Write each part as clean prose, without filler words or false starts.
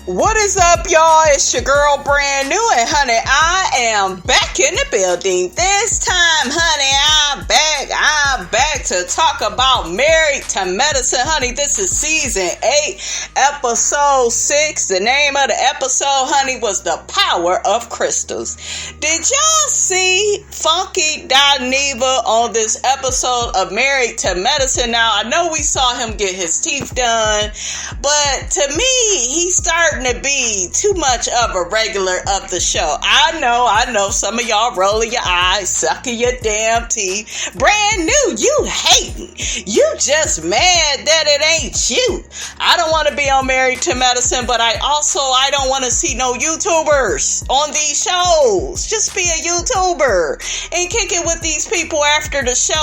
What is up, y'all? It's your girl, Brand New, and honey, I am back in the building. This time, honey, I'm back to talk about Married to Medicine. Honey, this is season 8, episode 6. The name of the episode, honey, was The Power of Crystals. Did y'all see Funky Dineva on this episode of Married to Medicine? Now, I know we saw him get his teeth done, but to me, he's starting to be too much of a regular of the show. I know some of y'all rolling your eyes, sucking your damn teeth. Brand New, you hating. You just mad that it ain't you. I don't want to be on Married to Medicine, but I don't want to see no YouTubers on these shows. Just be a YouTuber and kick it with these people after the show.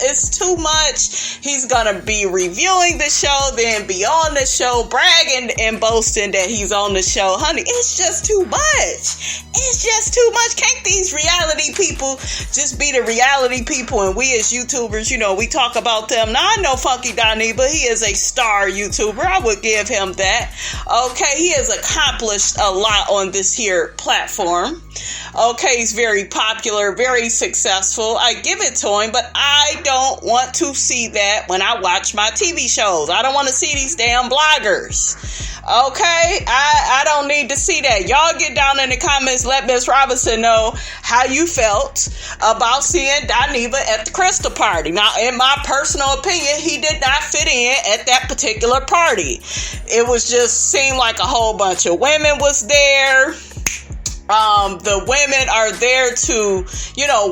It's too much. He's gonna be reviewing the show, then be on the show, bragging and boasting that he's on the show. Honey, it's just too much. It's just too much. Can't these reality people just be the reality people, and we as YouTubers, we talk about them? Now, I know Funky Donnie, but he is a star YouTuber. I would give him that. Okay, he has accomplished a lot on this here platform. Okay, he's very popular, very successful. I give it to him, but I don't want to see that when I watch my TV shows. I don't want to see these damn bloggers. Okay, I don't need to see that. Y'all get down in the comments, let Miss Robinson know how you felt about seeing Dineva at the Crystal Party. Now, in my personal opinion, he did not fit in at that particular party. It was just seemed like a whole bunch of women was there. The women are there to,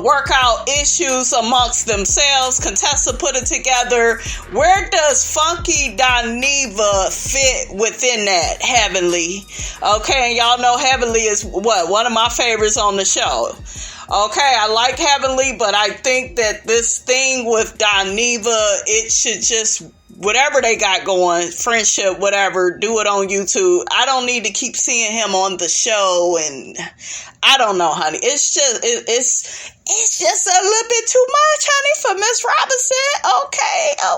work out issues amongst themselves. Contessa put it together. Where does Funky Dineva fit within that? Heavenly. Okay, and y'all know Heavenly is one of my favorites on the show. Okay, I like Heavenly, but I think that this thing with Dineva, it should just, whatever they got going, friendship, whatever, do it on YouTube. I don't need to keep seeing him on the show, and I don't know, honey. It's just a little bit too much, honey, for Miss Robinson.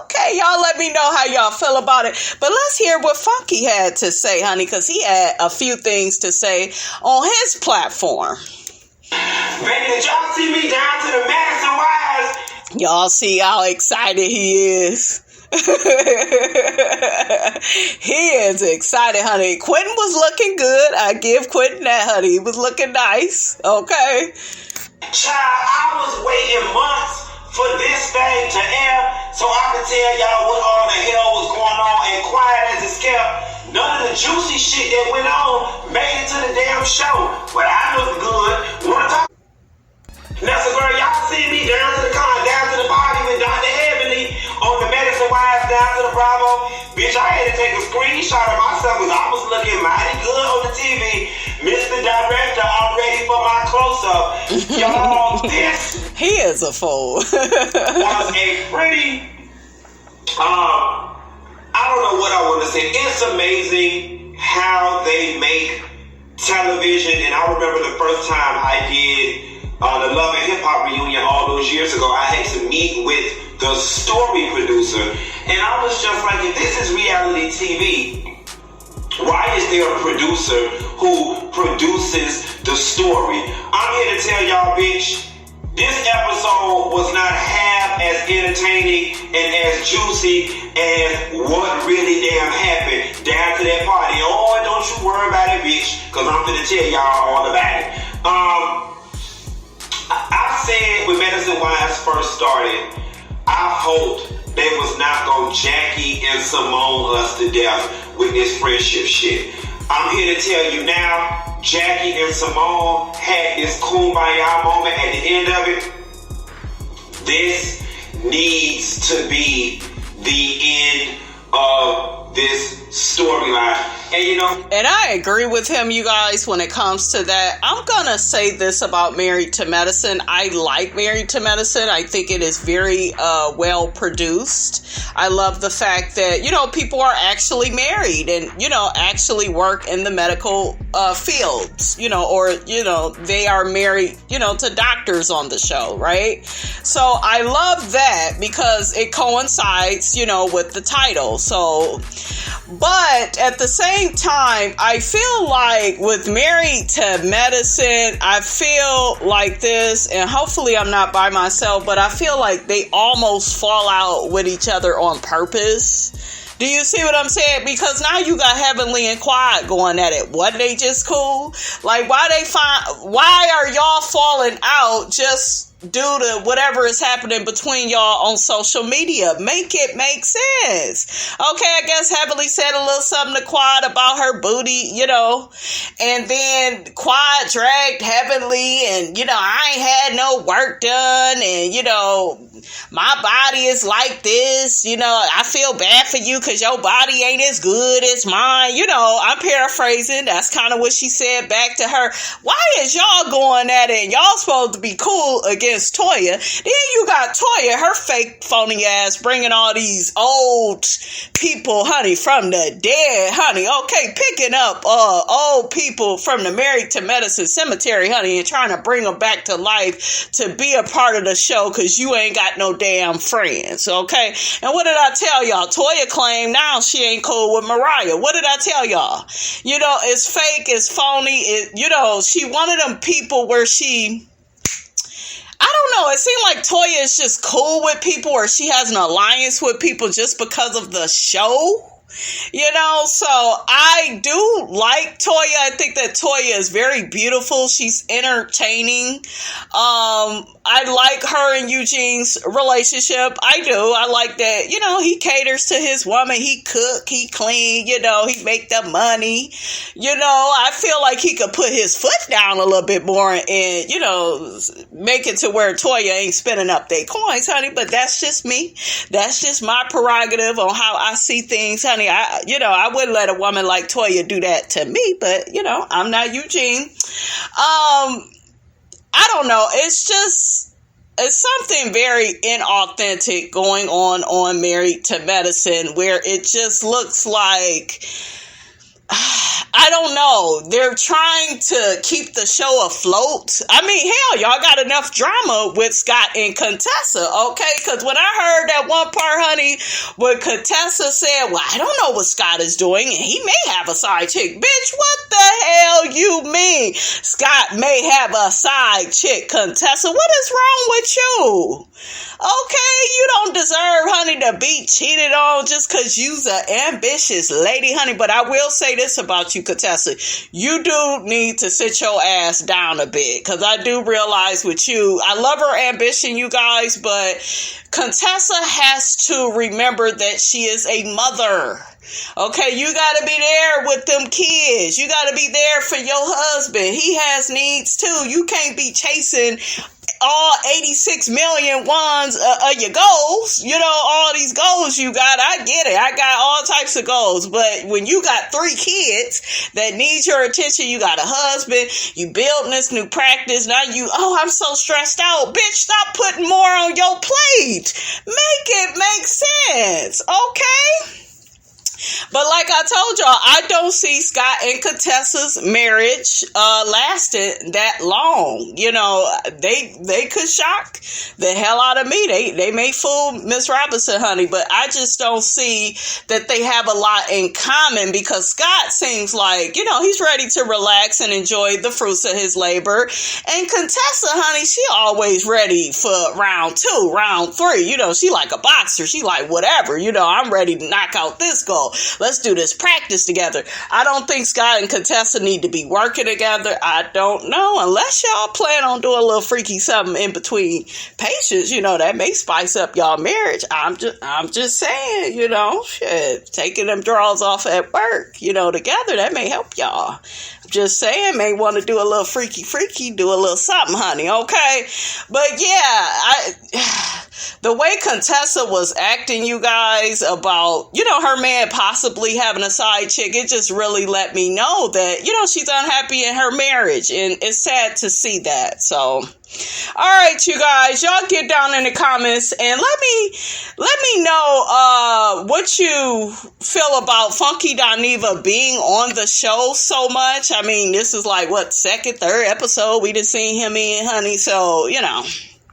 Okay, y'all let me know how y'all feel about it. But let's hear what Funky had to say, honey, because he had a few things to say on his platform. Baby, did y'all see me down to the Madison Wise? Y'all see how excited he is. He is excited, honey. Quentin was looking good. I give Quentin that, honey. He was looking nice. Okay. Child, I was waiting months for this thing to air so I could tell y'all what all the hell was going on, and quiet as it's kept, none of the juicy shit that went on made it to the damn show. But I look good. Now, so girl, y'all see me down to the party with Dr. Heavenly on the Medicine Wise down to the Bravo. Bitch, I had to take a screenshot of myself because I was looking mighty good on the TV. Mr. Director, I'm ready for my close-up. Y'all, this he is a fool. was a pretty, I don't know what I want to say. It's amazing how they make television. And I remember the first time I did the Love and Hip Hop reunion all those years ago, I had to meet with the story producer, and I was just like, if this is reality TV, why is there a producer who produces the story? I'm here to tell y'all, bitch, this episode was not half as entertaining and as juicy as what really damn happened down to that party. Oh, don't you worry about it, bitch, because I'm going to tell y'all all about it. I said when Medicine Wise first started, I hoped they was not going to Jackie and Simone us to death with this friendship shit. I'm here to tell you now, Jackie and Simone had this kumbaya moment at the end of it. This needs to be the end of this storyline. And I agree with him, you guys, when it comes to that. I'm gonna say this about Married to Medicine. I like Married to Medicine. I think it is very well produced. I love the fact that, people are actually married and, actually work in the medical fields, or, they are married, to doctors on the show, right? So I love that because it coincides, with the title. So, But at the same time, I feel like with Married to Medicine, I feel like this, and hopefully I'm not by myself, but I feel like they almost fall out with each other on purpose. Do you see what I'm saying? Because now you got Heavenly and Quiet going at it. Wasn't they just cool? Like, why are y'all falling out just due to whatever is happening between y'all on social media? Make it make sense. Okay, I guess Heavenly said a little something to Quiet about her booty, and then Quiet dragged Heavenly, and, I ain't had no work done, and, my body is like this, I feel bad for you because your body ain't as good as mine. I'm paraphrasing. That's kind of what she said back to her. Why is y'all going at it? Y'all supposed to be cool against Toya. Then you got Toya, her fake phony ass, bringing all these old people, honey, from the dead, honey. Okay, picking up old people from the Married to Medicine cemetery, honey, and trying to bring them back to life to be a part of the show because you ain't got no damn friends, okay? And what did I tell y'all? Toya claimed now she ain't cool with Mariah. What did I tell y'all? It's fake, it's phony, she one of them people where I don't know, it seemed like Toya is just cool with people, or she has an alliance with people just because of the show. So I do like Toya. I think that Toya is very beautiful. She's entertaining. I like her and Eugene's relationship. I do. I like that, he caters to his woman. He cook, he clean, he make the money. I feel like he could put his foot down a little bit more and, make it to where Toya ain't spending up their coins, honey. But that's just me. That's just my prerogative on how I see things, honey. I wouldn't let a woman like Toya do that to me, but, I'm not Eugene. I don't know. It's something very inauthentic going on Married to Medicine, where it just looks like, I don't know, they're trying to keep the show afloat. I mean, hell, y'all got enough drama with Scott and Contessa, okay? Because when I heard that one part, honey, where Contessa said, well, I don't know what Scott is doing, and he may have a side chick. Bitch, what the hell you mean? Scott may have a side chick, Contessa. What is wrong with you? Okay, you don't deserve, honey, to be cheated on just because you's an ambitious lady, honey. But I will say this about you, Contessa. You do need to sit your ass down a bit, because I do realize with you, I love her ambition, you guys, but Contessa has to remember that she is a mother. Okay, you gotta be there with them kids. You gotta be there for your husband. He has needs too. You can't be chasing all 86 million ones of your goals. All these goals you got. I get it. I got all types of goals. But when you got 3 kids that need your attention, you got a husband, you building this new practice. Now I'm so stressed out. Bitch, stop putting more on your plate. Make it make sense. Okay? But like I told y'all, I don't see Scott and Contessa's marriage lasting that long. They could shock the hell out of me. They may fool Miss Robinson, honey, but I just don't see that they have a lot in common, because Scott seems like, he's ready to relax and enjoy the fruits of his labor. And Contessa, honey, she always ready for round 2, round 3. She like a boxer. She like, whatever, I'm ready to knock out this goal. Let's do this practice together. I don't think Scott and Contessa need to be working together. I don't know. Unless y'all plan on doing a little freaky something in between patients, that may spice up y'all marriage. I'm just saying, shit, taking them drawers off at work, together, that may help y'all. Just saying, may want to do a little freaky, do a little something, honey, okay? But yeah, the way Contessa was acting, you guys, about, her man possibly having a side chick, it just really let me know that, she's unhappy in her marriage, and it's sad to see that. So, all right, you guys, y'all get down in the comments and let me know what you feel about Funky Dineva being on the show so much. I mean, this is like, what, second, third episode we done seen him in, honey, so,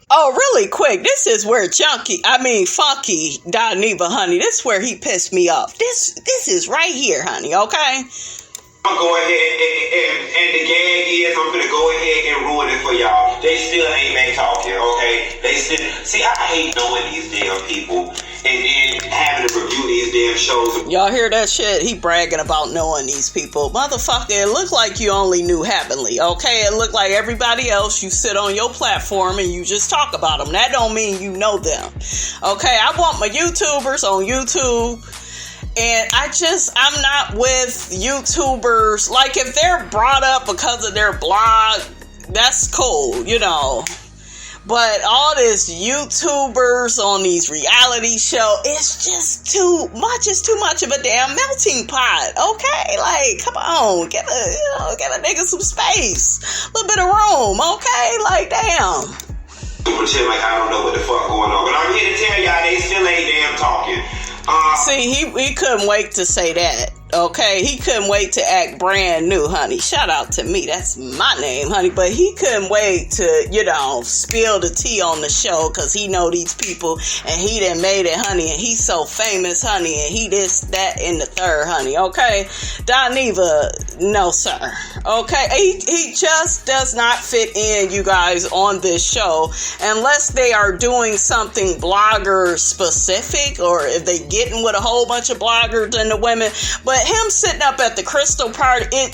Oh, really quick. This is where Funky Dineva, honey. This is where he pissed me off. This is right here, honey. Okay. I'm going to go ahead and the gag is I'm going to go ahead and ruin it for y'all. They still ain't back talking, okay? They still, see, I hate knowing these damn people and then having to review these damn shows. Y'all hear that shit? He bragging about knowing these people. Motherfucker, it looked like you only knew Heavenly, okay? It looked like everybody else, you sit on your platform and you just talk about them. That don't mean you know them, okay? I want my YouTubers on YouTube. And I'm not with YouTubers. Like, if they're brought up because of their blog, that's cool, you know. But all this YouTubers on these reality shows, it's just too much. It's too much of a damn melting pot, okay? Like, come on, give a nigga some space. A little bit of room, okay? Like, damn. Pretend like I don't know what the fuck going on. But I'm here to tell y'all they still ain't damn talking. See, he couldn't wait to say that, okay? He couldn't wait to act brand new, honey. Shout out to me. That's my name, honey. But he couldn't wait to, spill the tea on the show because he know these people and he done made it, honey. And he's so famous, honey. And he this, that, and the third, honey, okay? Dineva, no, sir, okay? He just does not fit in, you guys, on this show unless they are doing something blogger specific or if they getting with a whole bunch of bloggers and the women. But him sitting up at the crystal party, and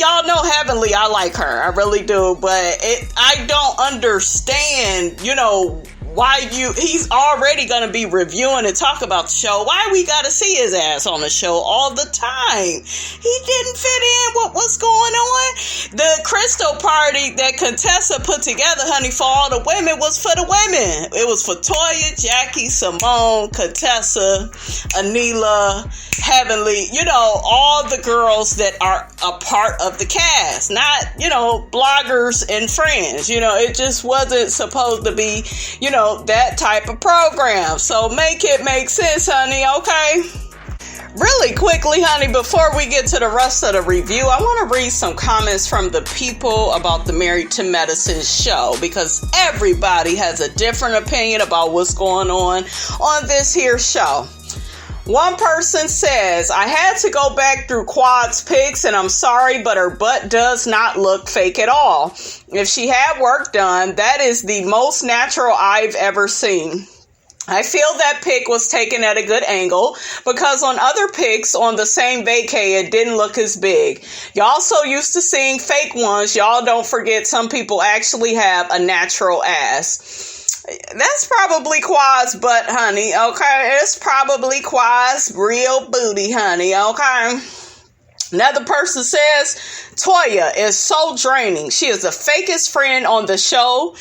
y'all know Heavenly, I like her, I really do, but I don't understand, why he's already gonna be reviewing and talk about the show. Why we gotta see his ass on the show all the time? He didn't fit in with what's going on. The crystal party that Contessa put together, honey, for all the women was for the women. It was for Toya, Jackie, Simone, Contessa, Anila, Heavenly, all the girls that are a part of the cast, not, bloggers and friends. It just wasn't supposed to be, that type of program. So make it make sense, honey, okay? Really quickly, honey, before we get to the rest of the review, I want to read some comments from the people about the Married to Medicine show because everybody has a different opinion about what's going on this here show. One person says, I had to go back through Quad's pics and I'm sorry, but her butt does not look fake at all. If she had work done, that is the most natural I've ever seen. I feel that pic was taken at a good angle because on other pics on the same vacay, it didn't look as big. Y'all so used to seeing fake ones, y'all don't forget some people actually have a natural ass. That's probably Quad's butt, honey, okay? It's probably Quad's real booty, honey, okay? Another person says, Toya is so draining. She is the fakest friend on the show.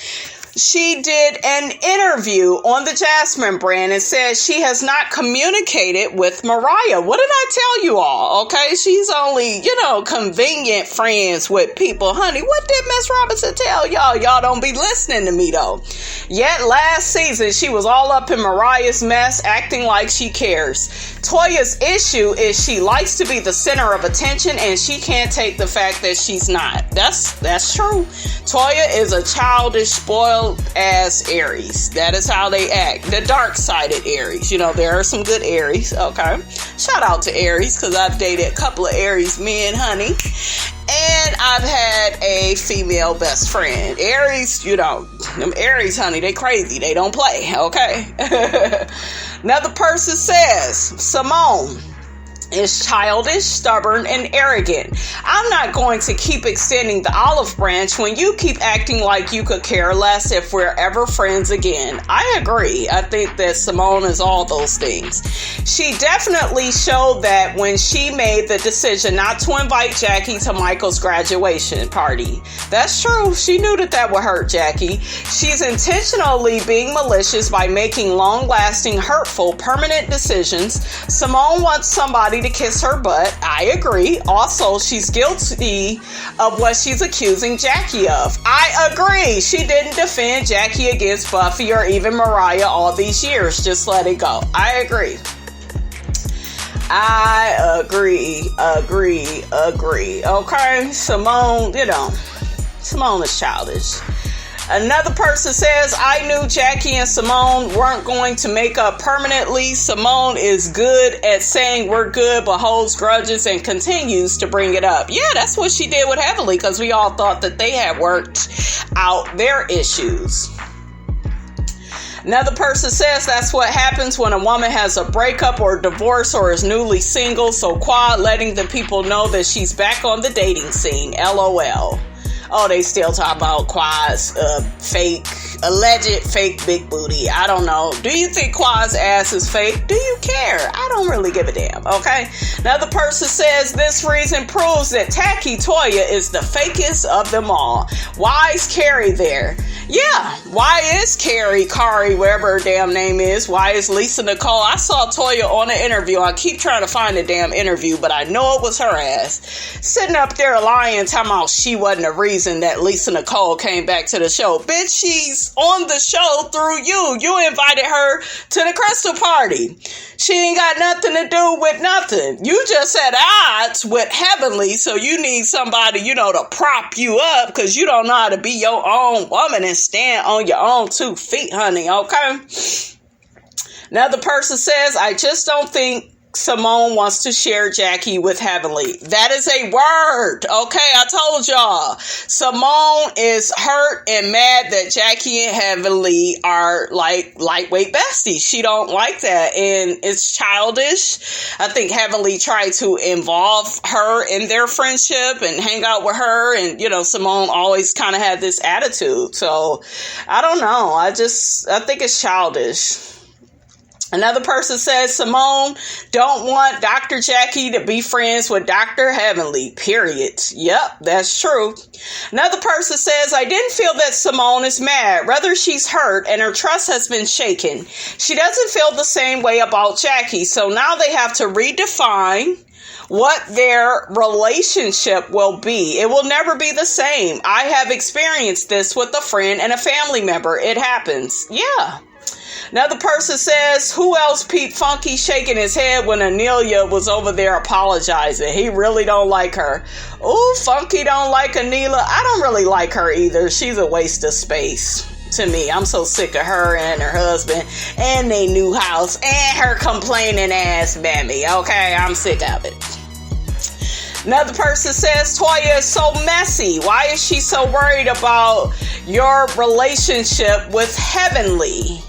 She did an interview on the Jasmine brand and said she has not communicated with Mariah. What did I tell you all? Okay, she's only, convenient friends with people. Honey, what did Miss Robinson tell y'all? Y'all don't be listening to me, though. Yet last season, she was all up in Mariah's mess, acting like she cares. Toya's issue is she likes to be the center of attention and she can't take the fact that she's not. That's true. Toya is a childish, spoiled as Aries. That is how they act. The dark-sided Aries. There are some good Aries, okay? Shout out to Aries, because I've dated a couple of Aries men, honey. And I've had a female best friend. Aries, them Aries, honey, they crazy. They don't play, okay? Another person says, Simone is childish, stubborn, and arrogant. I'm not going to keep extending the olive branch when you keep acting like you could care less if we're ever friends again. I agree. I think that Simone is all those things. She definitely showed that when she made the decision not to invite Jackie to Michael's graduation party. That's true. She knew that would hurt Jackie. She's intentionally being malicious by making long-lasting, hurtful, permanent decisions. Simone wants somebody to kiss her butt. I agree. Also, she's guilty of what she's accusing Jackie of. I agree. She didn't defend Jackie against Buffy or even Mariah all these years. Just let it go. I agree. I agree. Okay, Simone, Simone is childish. Another person says, I knew Jackie and Simone weren't going to make up permanently. Simone is good at saying we're good, but holds grudges and continues to bring it up. Yeah, that's what she did with Heavenly, because we all thought that they had worked out their issues. Another person says that's what happens when a woman has a breakup or a divorce or is newly single. So Quad letting the people know that she's back on the dating scene. LOL. Oh, they still talk about Quad's alleged fake big booty. I don't know. Do you think Quad's ass is fake? Do you care? I don't really give a damn, okay? Another person says this reason proves that Tacky Toya is the fakest of them all. Why is Carrie there? Yeah, why is Kari, whatever her damn name is? Why is Lisa Nicole? I saw Toya on an interview. I keep trying to find the damn interview, but I know it was her ass. Sitting up there lying, talking about she wasn't a reason that Lisa Nicole came back to the show. Bitch, she's on the show through you. You invited her to the Crystal Party. She ain't got nothing to do with nothing. You just at odds with Heavenly, so you need somebody, to prop you up, because you don't know how to be your own woman and stand on your own 2 feet, honey, okay? Another person says, I just don't think Simone wants to share Jackie with Heavenly. That is a word, okay? I told y'all. Simone is hurt and mad that Jackie and Heavenly are like lightweight besties. She don't like that, and it's childish. I think Heavenly tried to involve her in their friendship and hang out with her, and Simone always kind of had this attitude. So I don't know. I think it's childish. Another person says Simone don't want Dr. Jackie to be friends with Dr. Heavenly, period. Yep, that's true. Another person says, I didn't feel that Simone is mad. Rather, she's hurt and her trust has been shaken. She doesn't feel the same way about Jackie, so now they have to redefine what their relationship will be. It will never be the same. I have experienced this with a friend and a family member. It happens. Yeah. Another person says, who else peeped Funky shaking his head when Anila was over there apologizing? He really don't like her. Ooh, Funky don't like Anila. I don't really like her either. She's a waste of space to me. I'm so sick of her and her husband and their new house and her complaining ass mammy. Okay, I'm sick of it. Another person says, Toya is so messy. Why is she so worried about your relationship with Heavenly?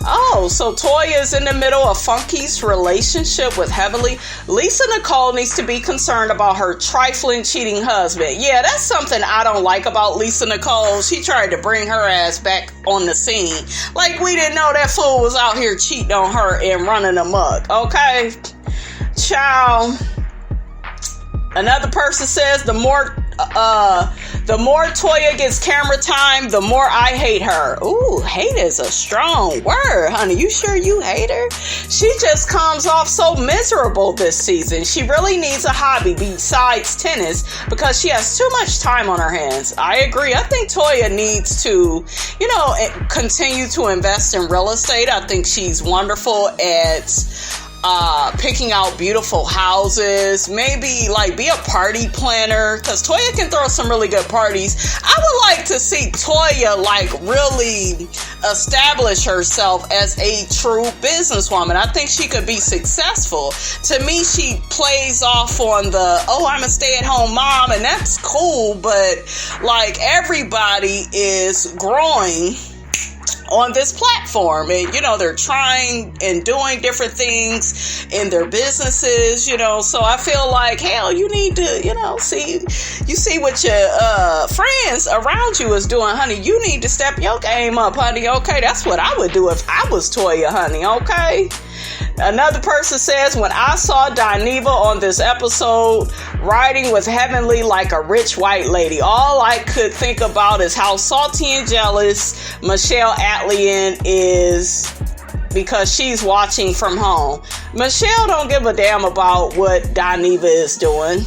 Oh, so Toya is in the middle of Funky's relationship with Heavenly. Lisa Nicole needs to be concerned about her trifling, cheating husband. Yeah, that's something I don't like about Lisa Nicole. She tried to bring her ass back on the scene. Like we didn't know that fool was out here cheating on her and running amok. Okay? Ciao. Another person says the more Toya gets camera time, the more I hate her. Ooh, hate is a strong word, honey. You sure you hate her? She just comes off so miserable this season. She really needs a hobby besides tennis because she has too much time on her hands. I agree. I think Toya needs to, continue to invest in real estate. I think she's wonderful at picking out beautiful houses, maybe be a party planner, because Toya can throw some really good parties. I would like to see Toya really establish herself as a true businesswoman. I think she could be successful. To me, she plays off on I'm a stay-at-home mom, and that's cool, but everybody is growing on this platform, and they're trying and doing different things in their businesses, so I feel like, hell, you need to see what your friends around you is doing, honey. You need to step your game up, honey. Okay, that's what I would do if I was Toya, honey. Okay. Another person says, when I saw Dineva on this episode riding with Heavenly like a rich white lady, all I could think about is how salty and jealous Michelle Atlian is because she's watching from home. Michelle don't give a damn about what Dineva is doing.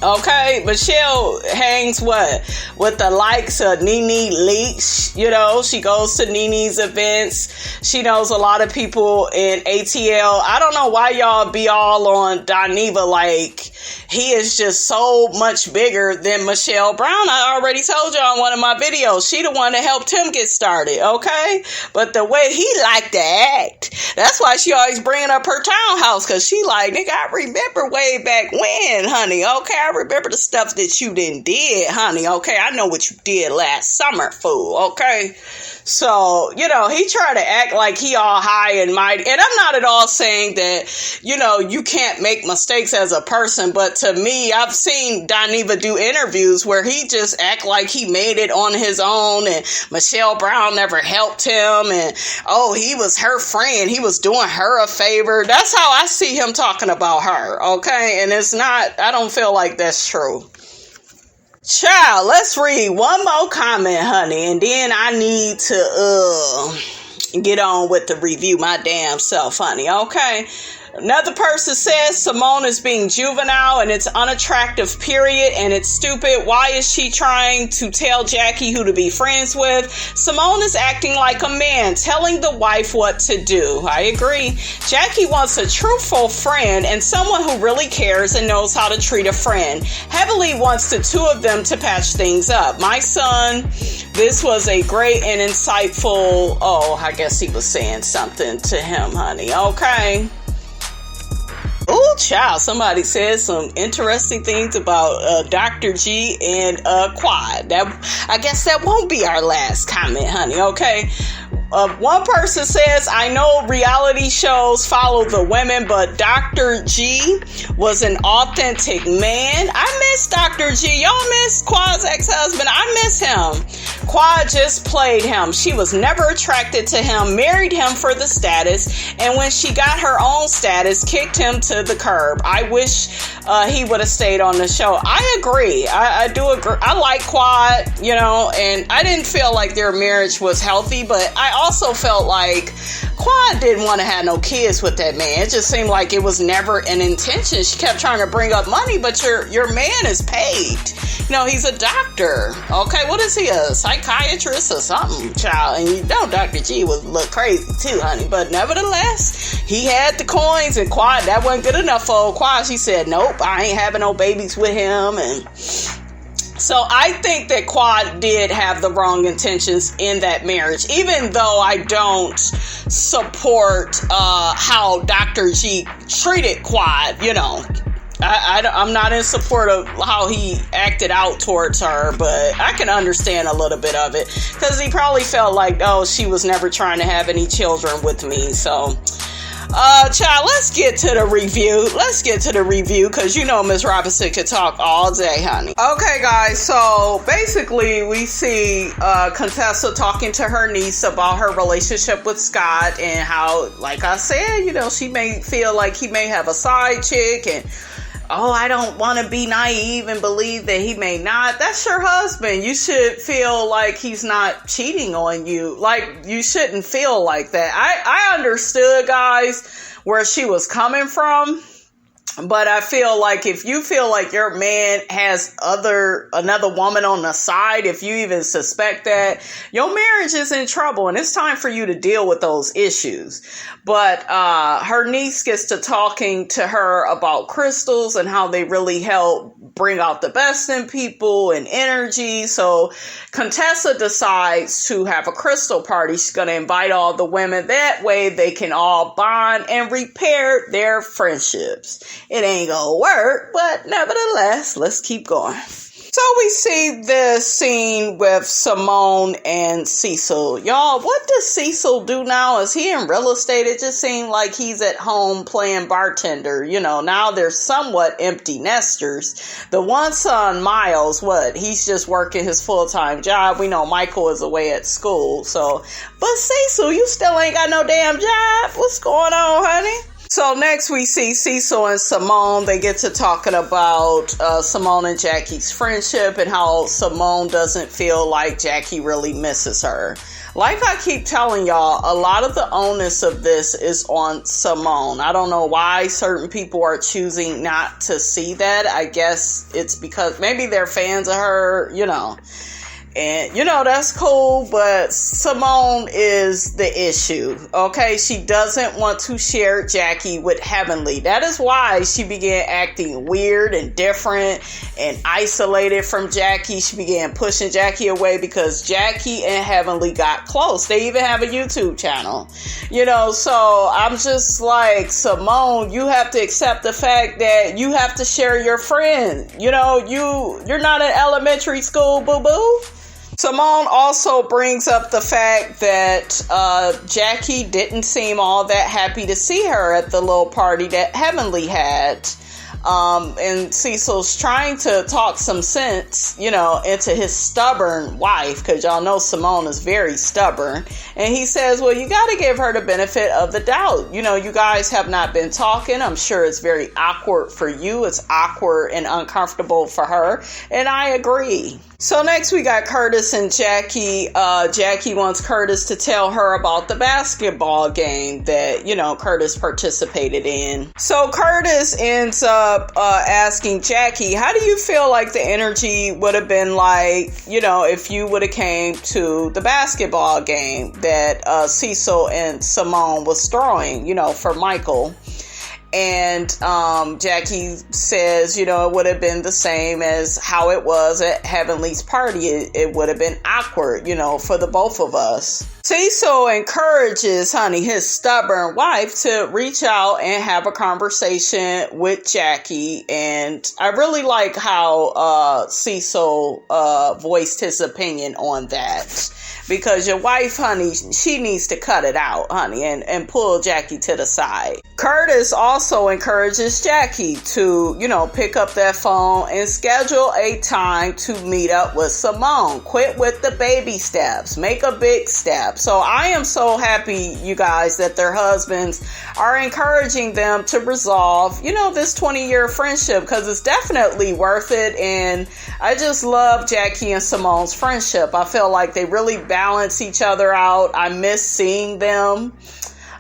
Okay, Michelle hangs with the likes of Nene Leakes. You know, she goes to Nene's events. She knows a lot of people in ATL. I don't know why y'all be all on Dineva like he is just so much bigger than Michelle Brown. I already told y'all in one of my videos, she the one that helped him get started, okay? But the way he liked to act, that's why she always bringing up her townhouse, because she like, nigga, I remember way back when, honey, okay? I remember the stuff that you did, honey, okay? I know what you did last summer, fool, okay? So, you know, he tried to act like he all high and mighty. And I'm not at all saying that, you know, you can't make mistakes as a person. But to me, I've seen Dineva do interviews where he just act like he made it on his own and Michelle Brown never helped him. And, oh, he was her friend. He was doing her a favor. That's how I see him talking about her. Okay. And it's not, I don't feel like that's true. Child, let's read one more comment, honey, and then I need to get on with the review my damn self, honey, okay? Another person says Simone is being juvenile and it's unattractive, period, and it's stupid. Why is she trying to tell Jackie who to be friends with? Simone is acting like a man, telling the wife what to do. I agree. Jackie wants a truthful friend and someone who really cares and knows how to treat a friend. Heavenly wants the two of them to patch things up. My son, this was a great and insightful, I guess he was saying something to him, honey, okay? Oh, child, somebody said some interesting things about Dr. G and Quad. I guess that won't be our last comment, honey, okay? One person says, I know reality shows follow the women, but Dr. G was an authentic man. I miss Dr. G. Y'all miss Quad's ex-husband? I miss him. Quad just played him. She was never attracted to him, married him for the status, and when she got her own status, kicked him to the curb. I wish he would have stayed on the show. I agree. I do agree. I like Quad, you know, and I didn't feel like their marriage was healthy, but I also felt like Quad didn't want to have no kids with that man. It just seemed like it was never an intention. She kept trying to bring up money, but your man is paid. You know, he's a doctor. Okay, what is he, a psychiatrist or something, child? And you know Dr. G would look crazy too, honey. But nevertheless, he had the coins, and Quad, that wasn't good enough for old Quad. She said, nope, I ain't having no babies with him. And so I think that Quad did have the wrong intentions in that marriage, even though I don't support how Dr. G treated Quad, you know. I'm not in support of how he acted out towards her, but I can understand a little bit of it because he probably felt like, oh, she was never trying to have any children with me. So, child, let's get to the review because you know Miss Robinson could talk all day, honey. Okay, guys, so basically we see Contessa talking to her niece about her relationship with Scott and how, like I said, you know, she may feel like he may have a side chick and I don't want to be naive and believe that he may not. That's your husband. You should feel like he's not cheating on you. Like, you shouldn't feel like that. I understood, guys, where she was coming from. But I feel like if you feel like your man has another woman on the side, if you even suspect that, your marriage is in trouble and it's time for you to deal with those issues. But her niece gets to talking to her about crystals and how they really help bring out the best in people and energy. So Contessa decides to have a crystal party. She's going to invite all the women. That way they can all bond and repair their friendships. It ain't gonna work, but nevertheless, let's keep going. So we see this scene with Simone and Cecil. Y'all, what does Cecil do now? Is he in real estate? It just seemed like he's at home playing bartender. You know, now they're somewhat empty nesters. The one son, Miles, he's just working his full-time job. We know Michael is away at school. So, but Cecil, you still ain't got no damn job. What's going on, honey? So next we see Cecil and Simone. They get to talking about Simone and Jackie's friendship and how Simone doesn't feel like Jackie really misses her. Like I keep telling y'all, a lot of the onus of this is on Simone. I don't know why certain people are choosing not to see that. I guess it's because maybe they're fans of her, And, that's cool, but Simone is the issue, okay? She doesn't want to share Jackie with Heavenly. That is why she began acting weird and different and isolated from Jackie. She began pushing Jackie away because Jackie and Heavenly got close. They even have a YouTube channel, so I'm just like, Simone, you have to accept the fact that you have to share your friend. You're not in elementary school, boo-boo. Simone also brings up the fact that Jackie didn't seem all that happy to see her at the little party that Heavenly had. And Cecil's trying to talk some sense, into his stubborn wife, because y'all know Simone is very stubborn. And he says, well, you got to give her the benefit of the doubt. You guys have not been talking. I'm sure it's very awkward for you. It's awkward and uncomfortable for her. And I agree. So next we got Curtis and Jackie. Jackie wants Curtis to tell her about the basketball game that, Curtis participated in. So Curtis ends up asking Jackie, how do you feel like the energy would have been like, if you would have came to the basketball game that Cecil and Simone was throwing, for Michael? And Jackie says, it would have been the same as how it was at Heavenly's party. It would have been awkward, for the both of us. Cecil encourages, his stubborn wife to reach out and have a conversation with Jackie. And I really like how Cecil voiced his opinion on that. Because your wife, she needs to cut it out, and pull Jackie to the side. Curtis also encourages Jackie to, pick up that phone and schedule a time to meet up with Simone. Quit with the baby steps. Make a big step. So I am so happy, you guys, that their husbands are encouraging them to resolve, this 20-year friendship, because it's definitely worth it. And I just love Jackie and Simone's friendship. I feel like they really balance each other out. I miss seeing them.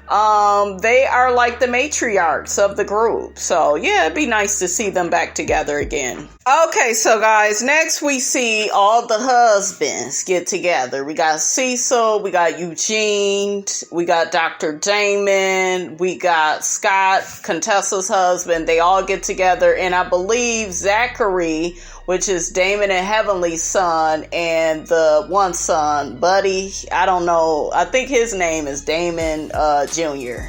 They are like the matriarchs of the group. So yeah, it'd be nice to see them back together again. Okay, so guys, next we see all the husbands get together. We got Cecil, we got Eugene, we got Dr. Damon, we got Scott, Contessa's husband. They all get together, and I believe Zachary, which is Damon and Heavenly's son, and the one son, Buddy, I don't know, I think his name is Damon Jr.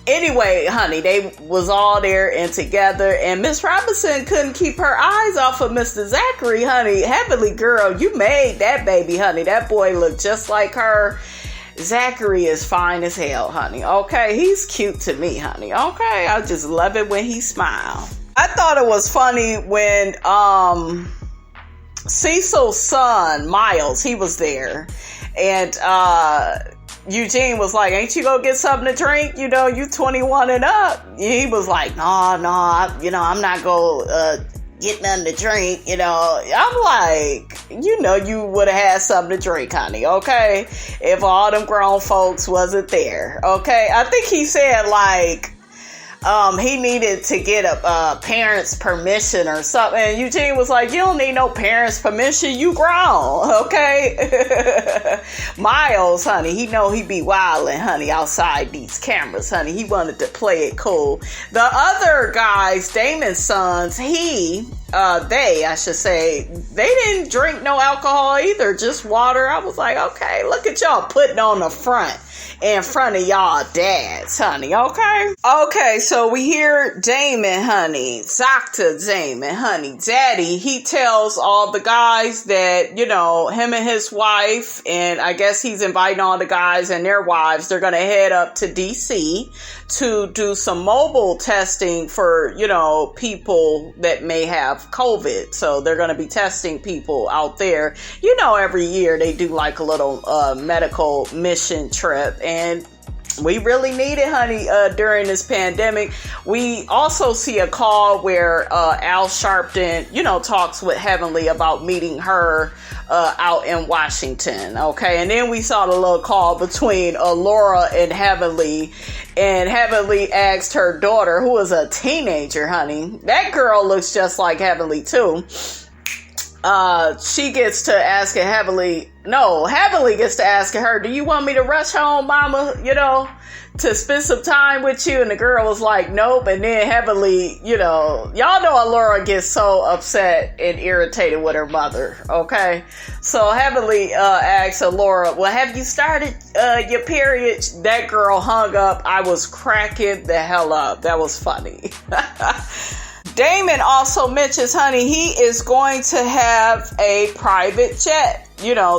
Anyway, they was all there and together, and Miss Robinson couldn't keep her eyes off of Mr. Zachary, Heavenly girl, you made that baby, That boy looked just like her. Zachary is fine as hell, Okay, he's cute to me, Okay, I just love it when he smiles. I thought it was funny when Cecil's son, Miles, he was there. And Eugene was like, ain't you gonna get something to drink? You 21 and up. He was like, no, I'm not gonna get nothing to drink. I'm like, you would have had something to drink, okay? If all them grown folks wasn't there, okay? I think he said, like, he needed to get a parent's permission or something. And Eugene was like, you don't need no parent's permission. You grown, okay? Miles, he know he be wildin', outside these cameras, He wanted to play it cool. The other guys, Damon's sons, I should say, they didn't drink no alcohol either, just water. I was like, okay, look at y'all putting on the front in front of y'all dads, okay? Okay, so we hear Damon, Dr. Damon, Daddy, he tells all the guys that, him and his wife, and I guess he's inviting all the guys and their wives, they're going to head up to DC to do some mobile testing for, people that may have COVID. So they're going to be testing people out there. Every year they do like a little medical mission trip. And We really need it, honey, during this pandemic. We also see a call where Al Sharpton, talks with Heavenly about meeting her out in Washington, okay? And then we saw the little call between Laura and Heavenly asked her daughter, who is a teenager, honey. That girl looks just like Heavenly, too. She gets to asking Heavenly gets to asking her, do you want me to rush home, mama, to spend some time with you? And the girl was like, nope. And then Heavenly, y'all know Laura gets so upset and irritated with her mother, okay? So Heavenly asks Laura, well, have you started your period? That girl hung up. I was cracking the hell up. That was funny. Damon also mentions, honey, he is going to have a private jet,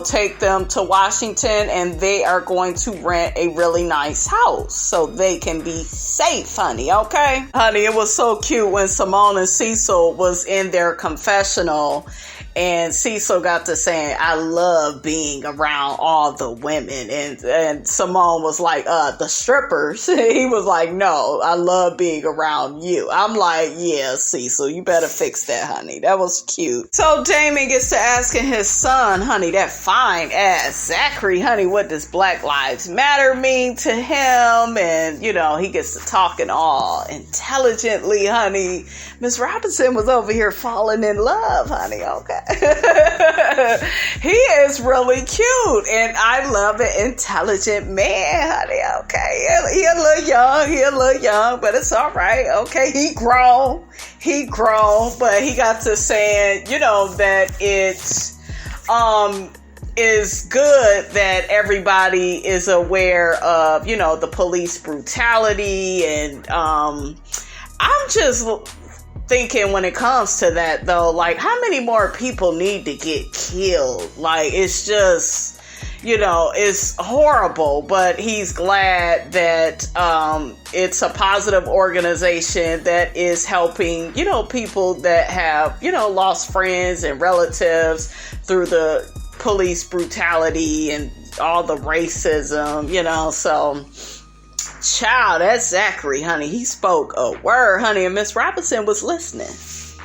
take them to Washington, and they are going to rent a really nice house so they can be safe, honey, okay? Honey, it was so cute when Simone and Cecil was in their confessional, and Cecil got to saying, I love being around all the women. And Simone was like, the strippers. He was like, no, I love being around you. I'm like, yeah, Cecil, you better fix that, honey. That was cute. So Damon gets to asking his son, honey, that fine ass Zachary, honey, what does Black Lives Matter mean to him? And, he gets to talking all intelligently, honey. Miss Robinson was over here falling in love, honey, okay? He is really cute, and I love an intelligent man, honey, okay? He a little young, but it's all right, okay? He grown, but he got to saying, that it's, is good that everybody is aware of, the police brutality, and, I'm just thinking when it comes to that, though, like, how many more people need to get killed? Like, it's just, it's horrible, but he's glad that it's a positive organization that is helping, people that have, lost friends and relatives through the police brutality and all the racism, so... Child, that's Zachary, honey. He spoke a word, honey, and Miss Robinson was listening.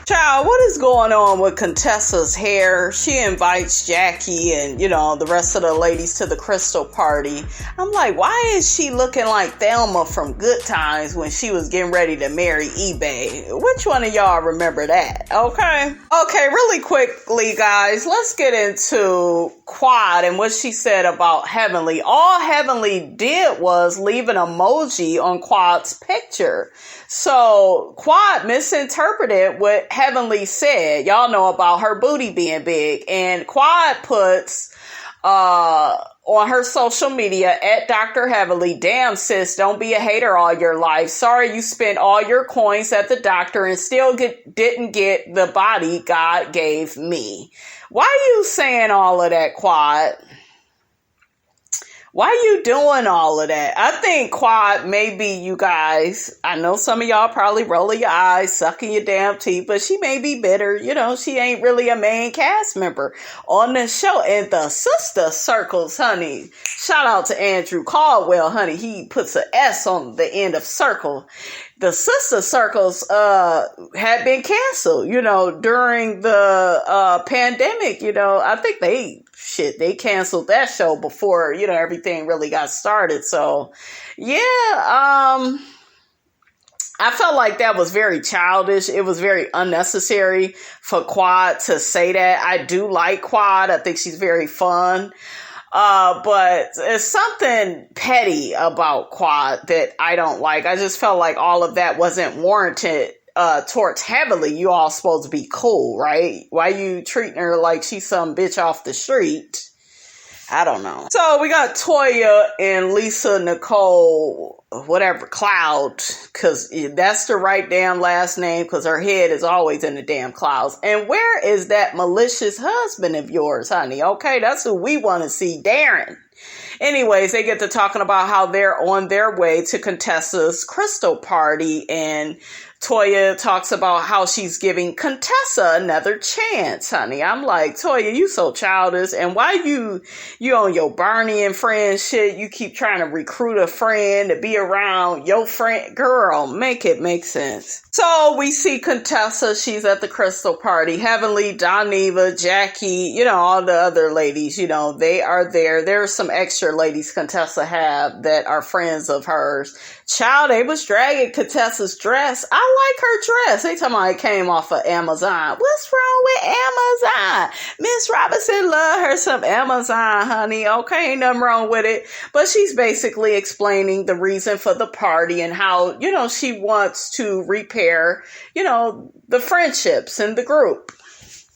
Child, what is going on with Contessa's hair? She invites Jackie and, the rest of the ladies to the crystal party. I'm like, why is she looking like Thelma from Good Times when she was getting ready to marry eBay? Which one of y'all remember that? Okay, really quickly, guys, let's get into Quad and what she said about Heavenly. All Heavenly did was leave an emoji on Quad's picture. So Quad misinterpreted what Heavenly said. Y'all know about her booty being big. And Quad puts on her social media at Dr. Heavenly, damn sis, don't be a hater all your life. Sorry you spent all your coins at the doctor and still didn't get the body God gave me. Why you saying all of that, Quad? Why you doing all of that? I think Quad, maybe you guys, I know some of y'all probably rolling your eyes, sucking your damn teeth, but she may be bitter. She ain't really a main cast member on the show. And the sister circles, honey, shout out to Andrew Caldwell, honey. He puts an S on the end of circle. The sister circles had been canceled, during the pandemic. I think they canceled that show before, everything really got started. So, yeah, I felt like that was very childish. It was very unnecessary for Quad to say that. I do like Quad. I think she's very fun. But there's something petty about Quad that I don't like. I just felt like all of that wasn't warranted towards Heavenly. You all supposed to be cool, right? Why you treating her like she's some bitch off the street? I don't know. So we got Toya and Lisa Nicole, whatever, Cloud, because that's the right damn last name, because her head is always in the damn clouds. And where is that malicious husband of yours, honey? Okay, that's who we want to see, Darren. Anyways, they get to talking about how they're on their way to Contessa's crystal party, and Toya talks about how she's giving Contessa another chance, honey. I'm like, Toya, you so childish. And why you on your Barney and friends shit, you keep trying to recruit a friend to be around your friend. Girl, make it make sense. So we see Contessa. She's at the crystal party. Heavenly, Dineva, Jackie, all the other ladies, they are there. There are some extra ladies Contessa have that are friends of hers. Child, they was dragging Contessa's dress. I like her dress. They talking about it came off of Amazon. What's wrong with Amazon? Miss Robinson love her some Amazon, honey. Okay, ain't nothing wrong with it. But she's basically explaining the reason for the party and how, she wants to repair, the friendships in the group.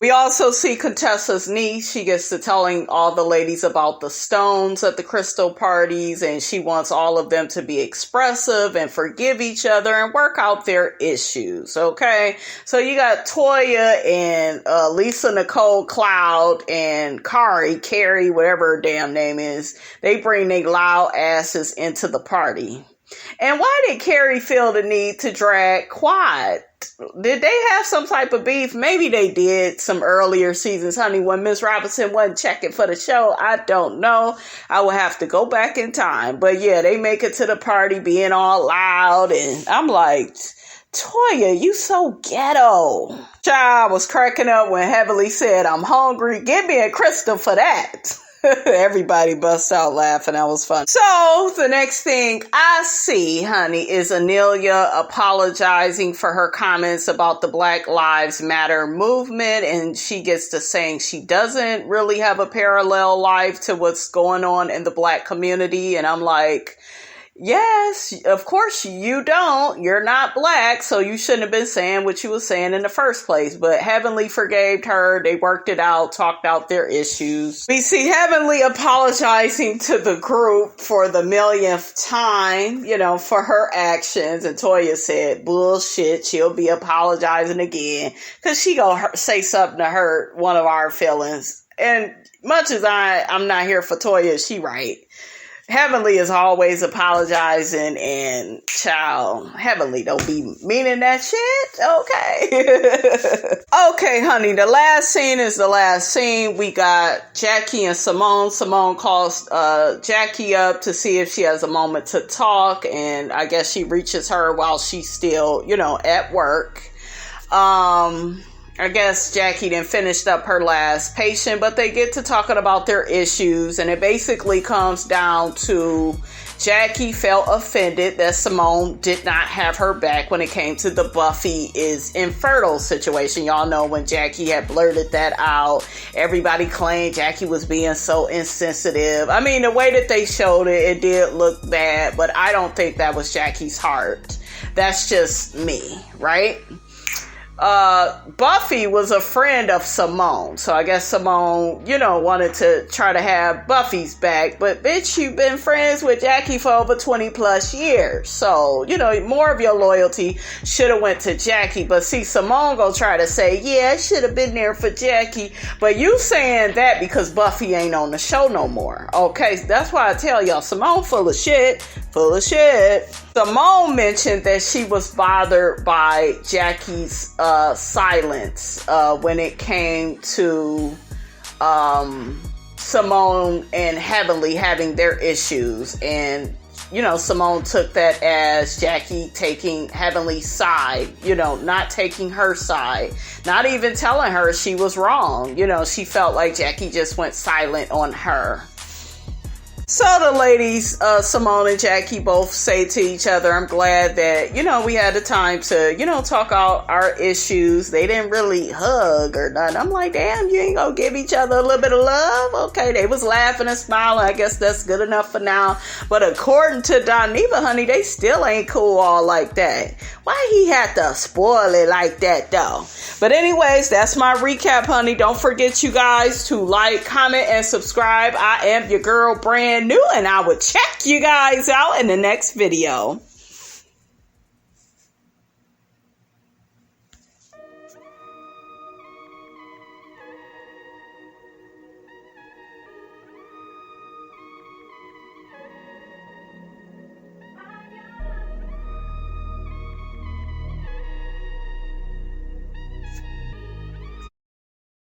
We also see Contessa's niece. She gets to telling all the ladies about the stones at the crystal parties, and she wants all of them to be expressive and forgive each other and work out their issues, okay? So you got Toya and Lisa Nicole Cloud and Carrie, whatever her damn name is. They bring their loud asses into the party. And why did Carrie feel the need to drag Quad? Did they have some type of beef? Maybe they did some earlier seasons, honey, when Miss Robinson wasn't checking for the show. I don't know. I will have to go back in time. But yeah, they make it to the party being all loud. And I'm like, Toya, you so ghetto. Child, I was cracking up when Heavenly said, I'm hungry. Give me a crystal for that. Everybody bust out laughing. That was fun. So the next thing I see, honey, is Anila apologizing for her comments about the Black Lives Matter movement. And she gets to saying she doesn't really have a parallel life to what's going on in the Black community. And I'm like, yes, of course you don't. You're not Black, so you shouldn't have been saying what you were saying in the first place. But Heavenly forgave her. They worked it out, talked out their issues. We see Heavenly apologizing to the group for the millionth time, for her actions. And Toya said, bullshit, she'll be apologizing again because she gonna say something to hurt one of our feelings. And much as I'm not here for Toya, she right. Heavenly is always apologizing, and child, Heavenly don't be meaning that shit. Okay. Okay, honey, the last scene is the last scene. We got Jackie and Simone. Simone calls Jackie up to see if she has a moment to talk, and I guess she reaches her while she's still, at work. I guess Jackie then finished up her last patient, but they get to talking about their issues, and it basically comes down to Jackie felt offended that Simone did not have her back when it came to the Buffy is infertile situation. Y'all know when Jackie had blurted that out, everybody claimed Jackie was being so insensitive. I mean, the way that they showed it, it did look bad, but I don't think that was Jackie's heart. That's just me, right? Buffy was a friend of Simone. So I guess Simone, wanted to try to have Buffy's back. But bitch, you've been friends with Jackie for over 20 plus years. So, more of your loyalty should have went to Jackie. But see, Simone gonna try to say, yeah, I should have been there for Jackie. But you saying that because Buffy ain't on the show no more. Okay, that's why I tell y'all, Simone full of shit. Full of shit. Simone mentioned that she was bothered by Jackie's silence when it came to Simone and Heavenly having their issues. And, Simone took that as Jackie taking Heavenly's side, not taking her side, not even telling her she was wrong. She felt like Jackie just went silent on her. So the ladies, Simone and Jackie, both say to each other, I'm glad that, we had the time to, talk out our issues. They didn't really hug or nothing. I'm like, damn, you ain't gonna give each other a little bit of love? Okay, they was laughing and smiling. I guess that's good enough for now. But according to Dineva, honey, they still ain't cool all like that. Why he had to spoil it like that, though? But anyways, that's my recap, honey. Don't forget, you guys, to like, comment, and subscribe. I am your girl, brand new, and I will check you guys out in the next video.